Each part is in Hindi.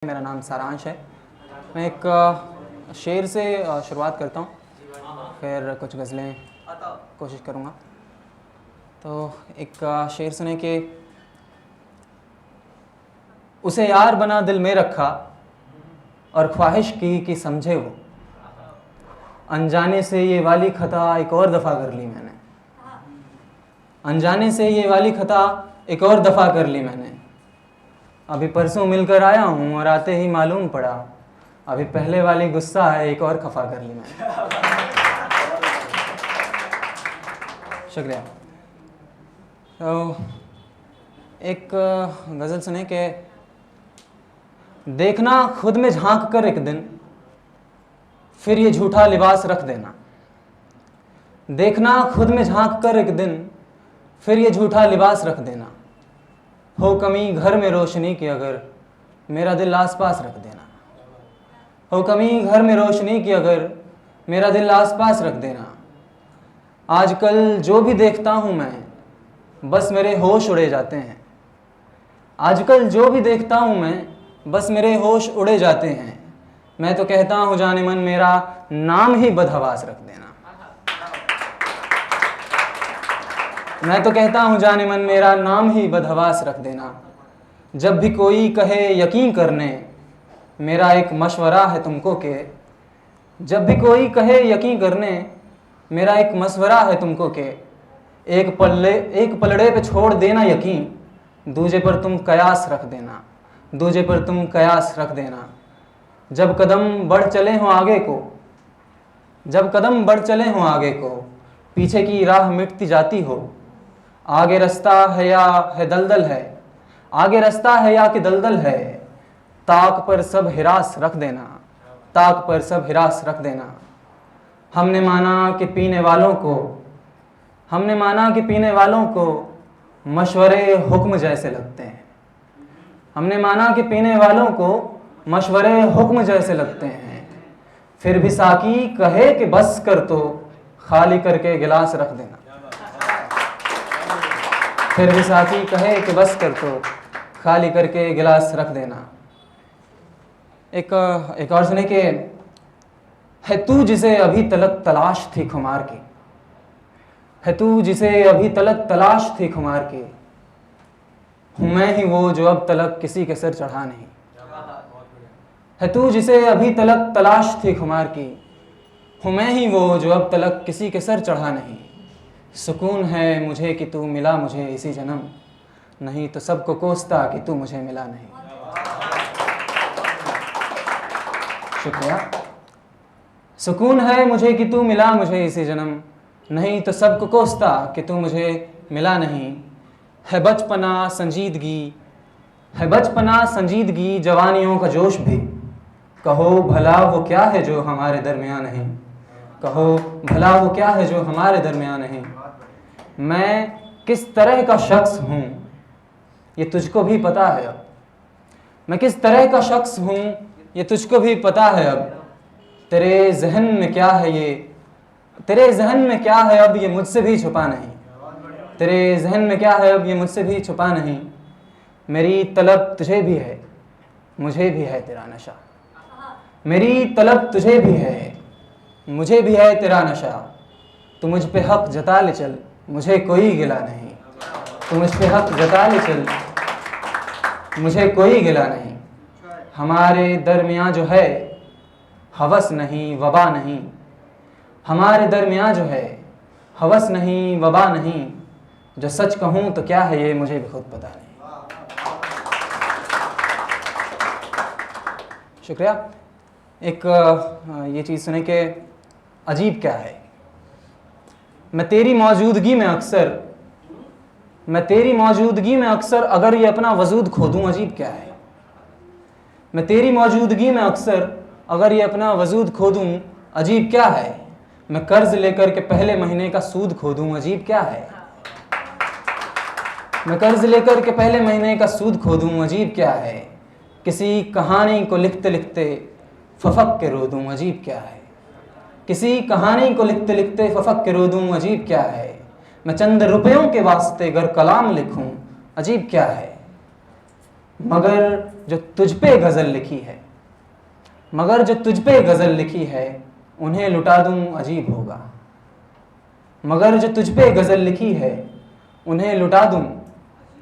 मेरा नाम सारांश है। मैं एक शेर से शुरुआत करता हूँ, फिर कुछ गज़लें कोशिश करूँगा। तो एक शेर सुने कि उसे यार बना दिल में रखा और ख्वाहिश की कि समझे वो, अनजाने से ये वाली खता एक और दफ़ा कर ली मैंने, अनजाने से ये वाली खता एक और दफ़ा कर ली मैंने। अभी परसों मिलकर आया हूँ और आते ही मालूम पड़ा अभी पहले वाली गुस्सा है एक और खफा कर ली मैंने। शुक्रिया। तो एक गज़ल सुने कि देखना खुद में झांक कर एक दिन, फिर ये झूठा लिबास रख देना। देखना खुद में झांक कर एक दिन, फिर ये झूठा लिबास रख देना। हो कमी घर में रोशनी की अगर मेरा दिल आस पास रख देना। हो कमी घर में रोशनी की अगर मेरा दिल आस पास रख देना। आजकल जो भी देखता हूँ मैं बस मेरे होश उड़े जाते हैं। आजकल जो भी देखता हूँ मैं बस मेरे होश उड़े जाते हैं। मैं तो कहता हूँ जाने मन मेरा नाम ही बदहवास रख देना। मैं तो कहता हूँ जाने मन मेरा नाम ही बदहवास रख देना। जब भी कोई कहे यकीन करने, मेरा एक मशवरा है तुमको के। जब भी कोई कहे यकीन करने, मेरा एक मशवरा है तुमको के। एक पलड़े पे छोड़ देना यकीन, दूजे पर तुम कयास रख देना। दूजे पर तुम कयास रख देना। जब कदम बढ़ चले हों आगे को, जब कदम बढ़ चले हों आगे को, पीछे की राह मिटती जाती हो। आगे रास्ता है या है दलदल है, आगे रास्ता है या कि दलदल है। ताक पर सब हिरास रख देना, ताक पर सब हिरास रख देना। हमने माना कि पीने वालों को, हमने माना कि पीने वालों को मशवरे हुक्म जैसे लगते हैं। हमने माना कि पीने वालों को मशवरे हुक्म जैसे लगते हैं। फिर भी साकी कहे कि बस कर तो खाली करके गिलास रख देना। फिर भी साकी कहे कि बस कर तो खाली करके गिलास रख देना। एक और सुने कि है तू जिसे अभी तलक तलाश थी खुमार की, है तू जिसे अभी तलक तलाश थी खुमार की। हूँ मैं ही वो जो अब तलक किसी के सर चढ़ा नहीं। है तू जिसे अभी तलक तलाश थी खुमार की, हूँ मैं ही वो जो अब तलक किसी के सर चढ़ा नहीं। सुकून है मुझे कि तू मिला मुझे इसी जन्म, नहीं तो सबको कोसता कि तू मुझे मिला नहीं। शुक्रिया। सुकून है मुझे कि तू मिला मुझे इसी जन्म, नहीं तो सबको कोसता कि तू मुझे मिला नहीं। है बचपना संजीदगी, है बचपना संजीदगी जवानियों का जोश भी। कहो भला वो क्या है जो हमारे दरमियान नहीं, कहो भला वो क्या है जो हमारे दरमियान नहीं। मैं किस तरह का शख्स हूँ ये तुझको भी पता है अब, मैं किस तरह का शख्स हूँ ये तुझको भी पता है अब। तेरे जहन में क्या है ये, तेरे जहन में क्या है अब ये मुझसे भी छुपा नहीं। तेरे जहन में क्या है अब ये मुझसे भी छुपा नहीं। मेरी तलब तुझे भी है, मुझे भी है तेरा नशा। मेरी तलब तुझे भी है, मुझे भी है तेरा नशा। तू मुझ पे हक जता ले चल, मुझे कोई गिला नहीं। तू मुझ पे हक जता ले चल, मुझे कोई गिला नहीं। हमारे दरमियाँ जो है हवस नहीं वबा नहीं, हमारे दरमियाँ जो है हवस नहीं वबा नहीं। जो सच कहूँ तो क्या है ये मुझे भी खुद पता नहीं। शुक्रिया। एक ये चीज़ सुने कि अजीब क्या है। मैं तेरी मौजूदगी में अक्सर, मैं तेरी मौजूदगी में अक्सर अगर ये अपना वजूद खो दूँ अजीब क्या है। मैं तेरी मौजूदगी में अक्सर अगर ये अपना वजूद खो दूँ अजीब क्या है। मैं कर्ज लेकर के पहले महीने का सूद खो दूँ अजीब क्या है। मैं कर्ज लेकर के पहले महीने का सूद खो दूँ अजीब क्या है। किसी कहानी को लिखते लिखते फफक के रो दूँ अजीब क्या है। किसी कहानी को लिखते लिखते फफक के रो दूँ अजीब क्या है। मैं चंद रुपयों के वास्ते अगर कलाम लिखूं अजीब क्या है। मगर जो तुझ पे गज़ल लिखी है, मगर जो तुझ पे गज़ल लिखी है उन्हें लुटा दूं अजीब होगा। मगर जो तुझ पे गज़ल लिखी है उन्हें लुटा दूं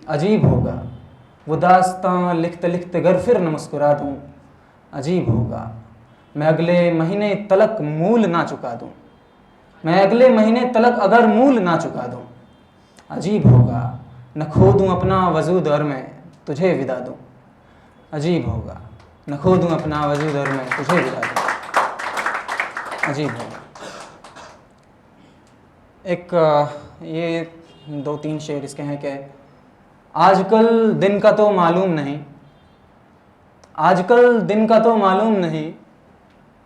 अजीब होगा। वो दास्तां लिखते लिखते गर फिर न मुस्कुरा दूं अजीब होगा। मैं अगले महीने तलक मूल ना चुका दूं, मैं अगले महीने तलक अगर मूल ना चुका दूं अजीब होगा। न खो दूं अपना वजूद और मैं तुझे विदा दूं अजीब होगा। न खो दूं अपना वजूद और मैं तुझे विदा दूं अजीब होगा। एक ये 2-3 शेर इसके हैं कि आजकल दिन का तो मालूम नहीं, आजकल दिन का तो मालूम नहीं,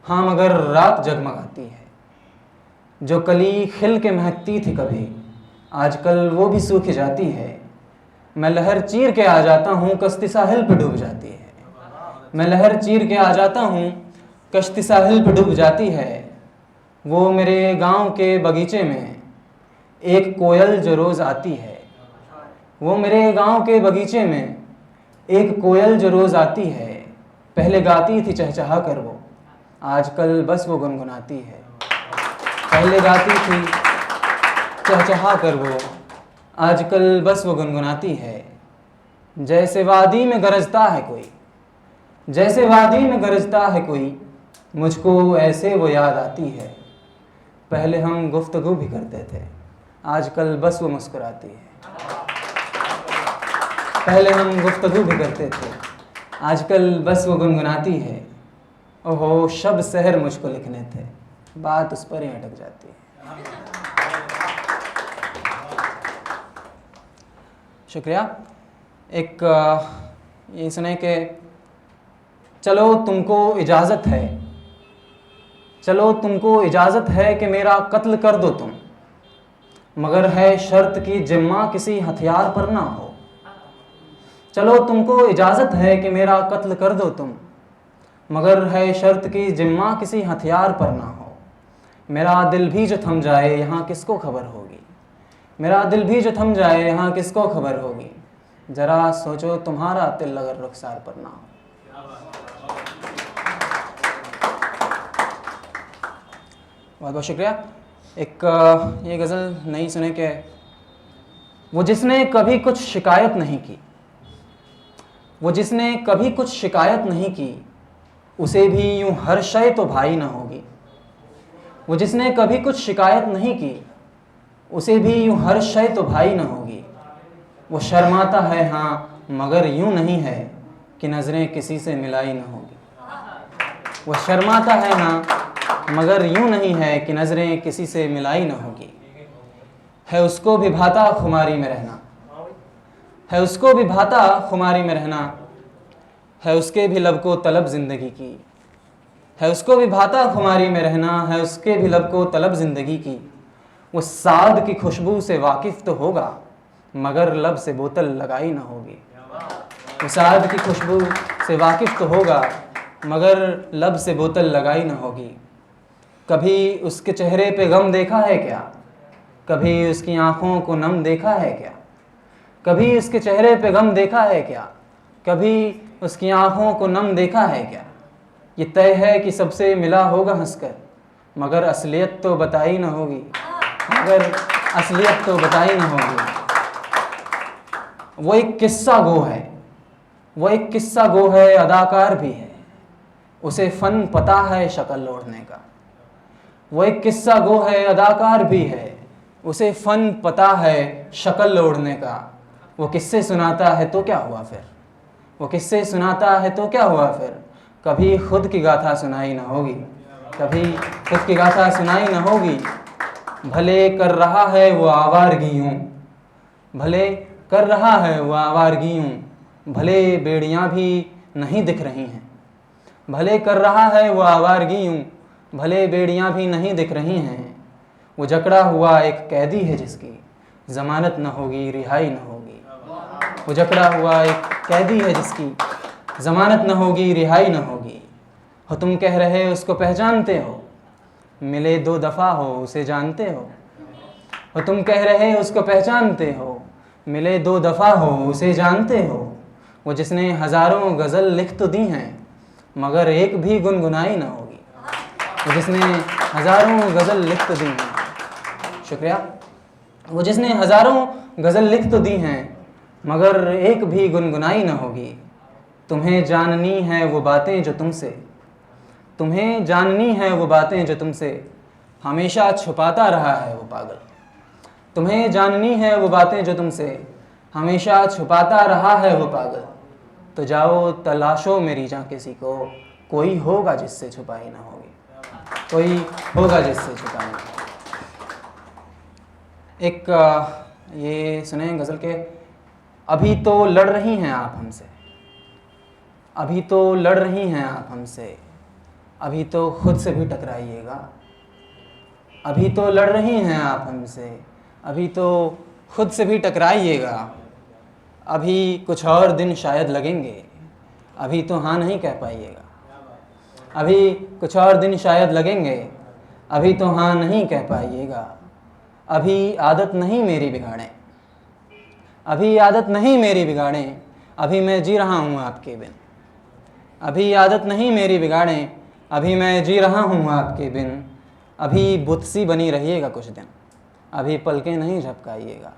हाँ मगर रात जगमगाती है। जो कली खिल के महकती थी कभी, आजकल वो भी सूख जाती है। मैं लहर चीर के आ जाता हूँ, कश्ती साहिल पे डूब जाती है। मैं लहर चीर के आ जाता हूँ, कश्ती साहिल पे डूब जाती है। वो मेरे गांव के बगीचे में एक कोयल जो रोज़ आती है, वो मेरे गांव के बगीचे में एक कोयल जो रोज़ आती है। पहले गाती थी चहचहा कर वो, आजकल बस वो गुनगुनाती है। पहले गाती थी चहचहा कर वो, आजकल बस वो गुनगुनाती है। जैसे वादी में गरजता है कोई, जैसे वादी में गरजता है कोई, मुझको ऐसे वो याद आती है। पहले हम गुफ्तगू भी करते थे, आजकल बस वो मुस्कुराती है। पहले हम गुफ्तगू भी करते थे, आजकल बस वो गुनगुनाती है। ओहो शब सहर मुझको लिखने थे, बात उस पर ही अटक जाती है। शुक्रिया। एक ये सुने कि चलो तुमको इजाज़त है, चलो तुमको इजाज़त है कि मेरा कत्ल कर दो तुम, मगर है शर्त कि जिम्मा किसी हथियार पर ना हो। चलो तुमको इजाज़त है कि मेरा कत्ल कर दो तुम, मगर है शर्त कि जिम्मा किसी हथियार पर ना हो। मेरा दिल भी जो थम जाए यहाँ किसको खबर होगी, मेरा दिल भी जो थम जाए यहाँ किसको खबर होगी। ज़रा सोचो तुम्हारा दिल अगर रुखसार पर ना हो। बहुत बहुत शुक्रिया। एक ये गज़ल नई सुने के वो जिसने कभी कुछ शिकायत नहीं की, वो जिसने कभी कुछ शिकायत नहीं की, उसे भी यूं हर शय तो भाई न होगी। वो जिसने कभी कुछ शिकायत नहीं की, उसे भी यूं हर शय तो भाई न होगी। वो शर्माता है हाँ मगर यूं नहीं है कि नज़रें किसी से मिलाई न होगी। वो शर्माता है हाँ मगर यूं नहीं है कि नज़रें किसी से मिलाई न होगी। है उसको भी भाता खुमारी में रहना, है उसको भी भाता खुमारी में रहना, है उसके भी लब को तलब ज़िंदगी की। है उसको भी भाता खुमारी में रहना, है उसके भी लब को तलब ज़िंदगी की। वो साद की खुशबू से वाकिफ़ तो होगा, मगर लब से बोतल लगाई न होगी। वो साद की खुशबू से वाकिफ़ तो होगा, मगर लब से बोतल लगाई न होगी। कभी उसके चेहरे पे गम देखा है क्या, कभी उसकी आँखों को नम देखा है क्या। कभी उसके चेहरे पे गम देखा है क्या, कभी उसकी आँखों को नम देखा है क्या। ये तय है कि सबसे मिला होगा हंसकर, मगर असलियत तो बताई न होगी, मगर असलियत तो बताई न होगी। वो एक किस्सा गो है, वो एक किस्सा गो है, अदाकार भी है, उसे फ़न पता है शक्ल ओढ़ने का। वो एक किस्सा गो है, अदाकार भी है, उसे फ़न पता है शक्ल ओढ़ने का। वो किस्से सुनाता है तो क्या हुआ फिर, वो किस्से सुनाता है तो क्या हुआ फिर। कभी खुद की गाथा सुनाई न होगी, कभी खुद की गाथा सुनाई न होगी। भले कर रहा है वो आवारगियों, भले कर रहा है वो आवारगियों, भले बेड़ियाँ भी नहीं दिख रही हैं। भले कर रहा है वो आवारगियों, भले बेड़ियाँ भी नहीं दिख रही हैं। वो जकड़ा हुआ एक कैदी है जिसकी ज़मानत न होगी रिहाई न होगी। वो जकड़ा हुआ एक कैदी है जिसकी ज़मानत न होगी रिहाई न होगी। हो तुम कह रहे उसको पहचानते हो, मिले 2 दफ़ा हो उसे जानते हो तुम कह रहे उसको पहचानते हो, मिले 2 दफ़ा हो उसे जानते हो। वो जिसने हज़ारों गज़ल लिख तो दी हैं मगर एक भी गुनगुनाई ना होगी। वो जिसने हज़ारों गज़ल लिख तो दी हैं, शुक्रिया। वो जिसने हज़ारों गज़ल लिख तो दी हैं मगर एक भी गुनगुनाई ना होगी। तुम्हें जाननी है वो बातें जो तुमसे, तुम्हें जाननी है वो बातें जो तुमसे हमेशा छुपाता रहा है वो पागल। तुम्हें जाननी है वो बातें जो तुमसे हमेशा छुपाता रहा है वो पागल। तो जाओ तलाशो मेरी जान किसी को, कोई होगा जिससे छुपाई ना होगी, कोई होगा जिससे छुपाई ना होगी। एक ये सुने गज़ल के, अभी तो लड़ रही हैं आप हमसे, अभी तो लड़ रही हैं आप हमसे, अभी तो खुद से भी टकराइएगा। अभी तो लड़ रही हैं आप हमसे, अभी तो खुद से भी टकराइएगा। अभी कुछ और दिन शायद लगेंगे, अभी तो हाँ नहीं कह पाइएगा। अभी कुछ और दिन शायद लगेंगे, अभी तो हाँ नहीं कह पाइएगा। अभी आदत नहीं मेरी बिगाड़ें, अभी आदत नहीं मेरी बिगाड़ें, अभी मैं जी रहा हूँ आपके बिन। अभी आदत नहीं मेरी बिगाड़ें, अभी मैं जी रहा हूँ आपके बिन। अभी बुत सी बनी रहिएगा कुछ दिन, अभी पलकें नहीं झपकाइएगा।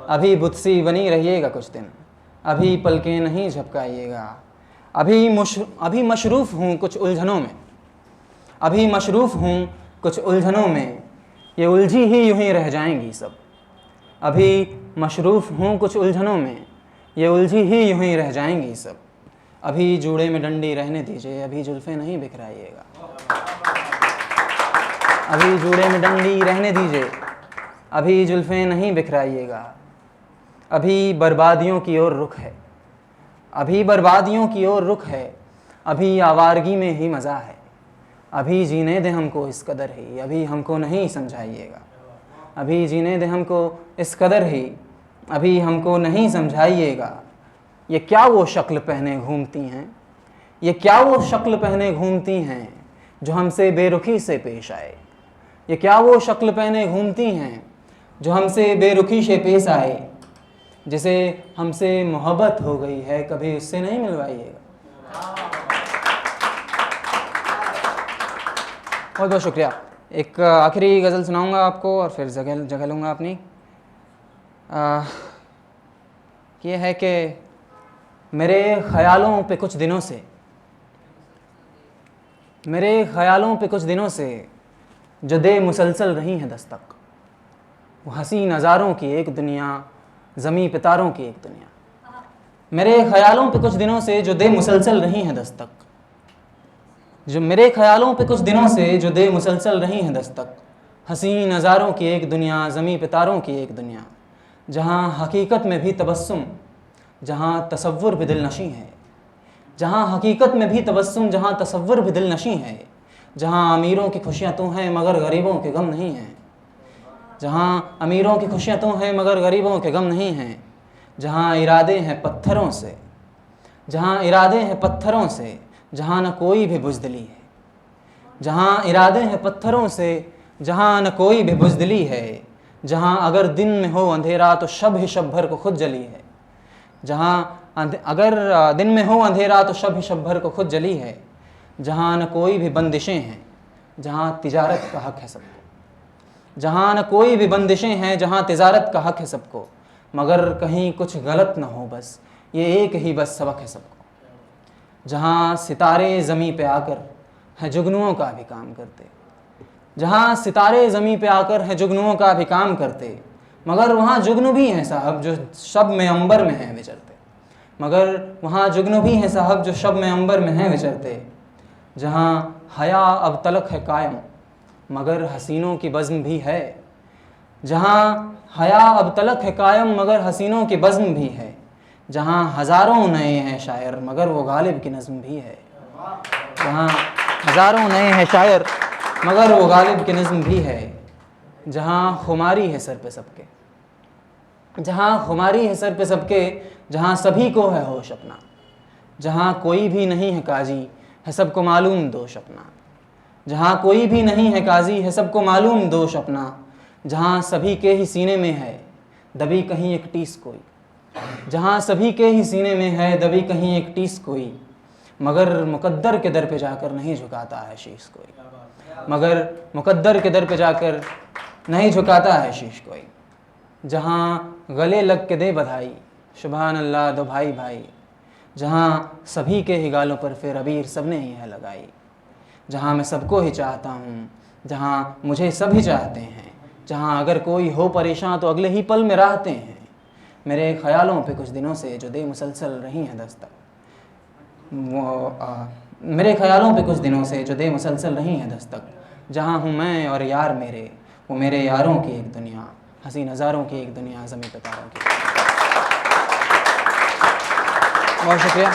अभी बुत सी बनी रहिएगा कुछ दिन, अभी पलकें नहीं झपकाइएगा। अभी मशरूफ़ हूँ कुछ उलझनों में, अभी मशरूफ़ हूँ कुछ उलझनों में, ये उलझी ही यूं ही रह जाएंगी सब। अभी मशरूफ़ हूँ कुछ उलझनों में, ये उलझी ही यूं ही रह जाएंगी सब। अभी जूड़े में डंडी रहने दीजिए, अभी जुल्फ़ें नहीं बिखराइएगा। अभी जूड़े में डंडी रहने दीजिए, अभी जुल्फ़ें नहीं बिखराइएगा। अभी बर्बादियों की ओर रुख है, अभी बर्बादियों की ओर रुख है, अभी आवारगी में ही मज़ा है। अभी जीने दे हमको इस कदर ही, अभी हमको नहीं समझाइएगा। अभी जीने दे हमको इस कदर ही, अभी हमको नहीं समझाइएगा। ये क्या वो शक्ल पहने घूमती हैं, ये क्या वो शक्ल पहने घूमती हैं जो हमसे बेरुखी से पेश आए। ये क्या वो शक्ल पहने घूमती हैं जो हमसे बेरुखी से पेश आए। जिसे हमसे मोहब्बत हो गई है कभी उससे नहीं मिलवाइएगा। बहुत बहुत शुक्रिया। एक आखिरी गज़ल सुनाऊंगा आपको और फिर जगह लूँगा अपनी। ये है कि मेरे ख़यालों पे कुछ दिनों से, मेरे ख़यालों पे कुछ दिनों से जो दे मुसलसल रही हैं दस्तक। वो हंसी नज़ारों की एक दुनिया, ज़मी पितारों की एक दुनिया। मेरे ख़यालों पे कुछ दिनों से जो दे मुसलसल रही हैं दस्तक, जो मेरे ख़यालों पे कुछ दिनों से जो दे मुसलसल रही हैं दस्तक। हंसी नज़ारों की एक दुनिया, ज़मी पितारों की एक दुनिया, जहाँ हकीकत में भी तबस्सुम, जहाँ तसव्वुर भी दिलनशी है। जहाँ हकीकत में भी तबस्सुम, जहाँ तसव्वुर भी दिलनशी है। जहाँ अमीरों की खुशियाँ तो हैं मगर गरीबों के गम नहीं हैं। जहाँ अमीरों की खुशियाँ तो हैं मगर गरीबों के गम नहीं हैं। जहाँ इरादे हैं पत्थरों से, जहाँ इरादे हैं पत्थरों से, जहाँ न कोई भी बुज़दिली है। जहाँ इरादे हैं पत्थरों से, जहाँ न कोई भी बुज़दिली है। जहाँ अगर दिन में हो अंधेरा तो शब ही शब भर को खुद जली है। जहाँ अगर दिन में हो अंधेरा तो शब ही शब भर को खुद जली है। जहाँ न कोई भी बंदिशें हैं, जहाँ तिजारत का हक़ है सबको। जहाँ न कोई भी बंदिशें हैं, जहाँ तिजारत का हक़ है सबको। मगर कहीं कुछ गलत ना हो, बस ये एक ही बस सबक है सबको। जहाँ सितारे ज़मीं पे आकर हैं जुगनुओं का भी काम करते, जहाँ सितारे ज़मीं पे आकर हैं जुगनुओं का भी काम करते। मगर वहाँ जुगनू भी हैं साहब जो शब में अंबर में हैं विचरते। मगर वहाँ जुगनू भी हैं साहब जो शब में अंबर में हैं विचरते। जहाँ हया अब तलक है कायम मगर हसीनों की बज़्म भी है। जहाँ हया अब तलक है कायम मगर हसीनों की बज़्म भी है। जहाँ हज़ारों नए हैं शायर मगर वो गालिब की नज़्म भी है। जहाँ हज़ारों नए हैं शायर मगर वो गालिब की नज़्म भी है। जहाँ खुमारी है सर पे सबके, जहाँ खुमारी है सर पे सबके, जहाँ सभी को है होश अपना। जहाँ कोई भी नहीं है काजी है सबको मालूम दोष अपना। जहाँ कोई भी नहीं है काजी है सबको मालूम दोष अपना। जहाँ सभी के ही सीने में है दबी कहीं एक टीस कोई, जहाँ सभी के ही सीने में है दबी कहीं एक टीस कोई, मगर मुकद्दर के दर पे जाकर नहीं झुकाता है शीश कोई, मगर मुकद्दर के दर पे जाकर नहीं झुकाता है शीश कोई। जहाँ गले लग के दे बधाई, सुभान अल्लाह दो भाई भाई, जहाँ सभी के ही गालों पर फिर अबीर सबने ही है लगाई। जहाँ मैं सबको ही चाहता हूँ, जहाँ मुझे सभी चाहते हैं, जहाँ अगर कोई हो परेशान तो अगले ही पल में राहते हैं। मेरे ख्यालों पे कुछ दिनों से जो दे मुसलसल रही हैं दस्तक, मेरे ख्यालों पे कुछ दिनों से जो दे मुसलसल रही हैं दस्तक। जहाँ हूँ मैं और यार मेरे, वो मेरे यारों की एक दुनिया, हंसी नज़ारों की एक दुनिया, ज़मीं पे तारों की। बहुत शुक्रिया।